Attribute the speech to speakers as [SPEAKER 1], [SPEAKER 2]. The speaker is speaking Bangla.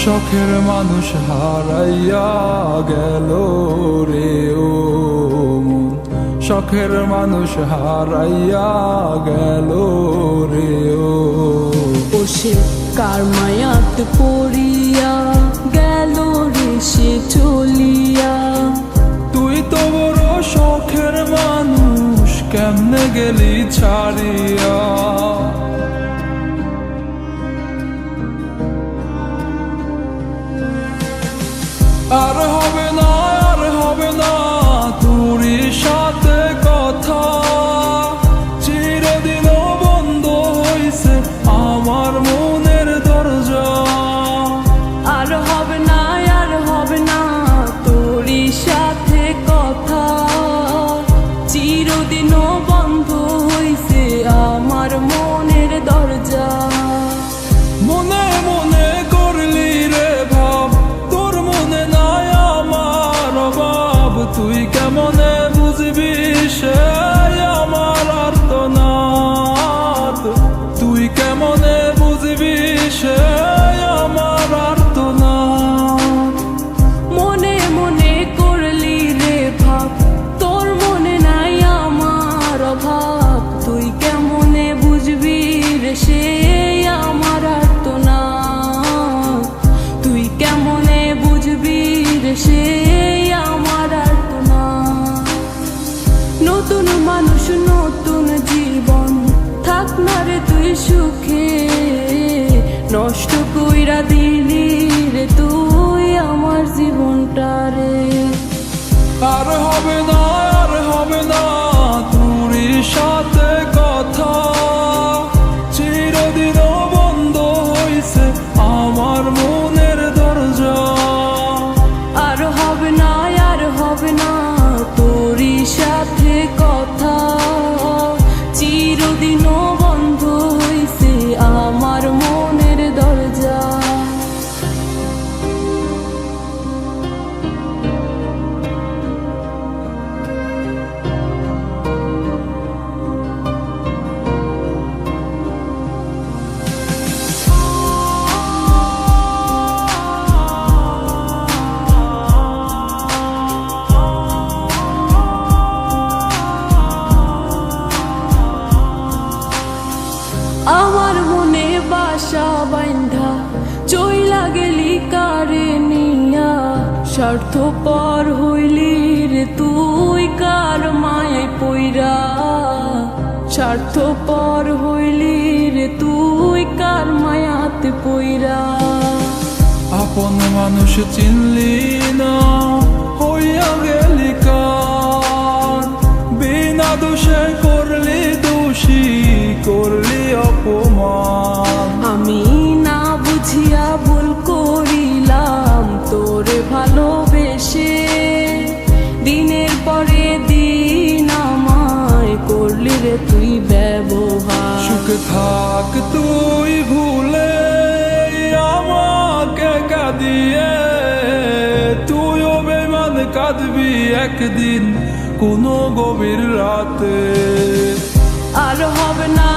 [SPEAKER 1] শখের মানুষ হারাইয়া গেল রে ও মন, শখের মানুষ হারাইয়া গেল রে ও।
[SPEAKER 2] সে কার মায়াত পড়িয়া গেল রে সে চলিয়া।
[SPEAKER 1] তুই তো বড় শখের মানুষ, কেমনে গেলি ছাড়িয়া। আর হবে না, আর হবে না তোরই সাথে কথা, চিরদিনও বন্ধ হইছে আমার মনের দরজা।
[SPEAKER 2] আর হবে না, আর হবে না তোরই সাথে কথা, চিরদিনও বন্ধ হইছে আমার মনের দরজা।
[SPEAKER 1] মনে মনে করলি রে ভাব, তোর মনে নাই আমার অভাব। তুই কেমনে বুঝবি সে আমার আর্তনাদ, তুই কেমনে বুঝবি সে আমার আর্তনাদ।
[SPEAKER 2] মনে মনে করলি রে ভাব, তোর মনে নাই আমার অভাব। তুই কেমনে বুঝবি রে সে আমার আর্তনাদ, তুই কেমনে বুঝবি রে সে আমার আর্তনাদ। নতুন মানুষ নতুন জীবন, থাক না রে তুই সুখে, নষ্ট কইরা দিলি রে তুই আমার জীবনটা রে।
[SPEAKER 1] আর হবে না, আর হবে না তোরই সাথে কথা, চিরদিনও বন্ধ হইছে আমার মনের দরজা।
[SPEAKER 2] আর হবে না, আর হবে না তোরই সাথে কথা, চিরদিনও বন্ধ হইছে আমার মনের দরজা। আমার মনে বাসা বাইন্ধা চইলা গেলি কারে নিয়া, স্বার্থপর হইলি রে তুই কার মায়ায় পইরা। স্বার্থপর হইলি রে তুই কার মায়াতে পইরা।
[SPEAKER 1] আপন মানুষ চিনলি না, হইয়া গেলি কার। বিনা দোষে করলি দোষী, করলি অপমান।
[SPEAKER 2] আমি না বুঝিয়া ভুল করিলাম তোরে ভালোবেসে, দিনের পরে দিন আমায় করলি রে তুই ব্যবহার।
[SPEAKER 1] সুখে থাক তুই ভুলে আমাকে কাঁদিয়ে, তুইও বেমান কাঁদবি একদিন কোনো গভীর রাতে।
[SPEAKER 2] আর হবে না,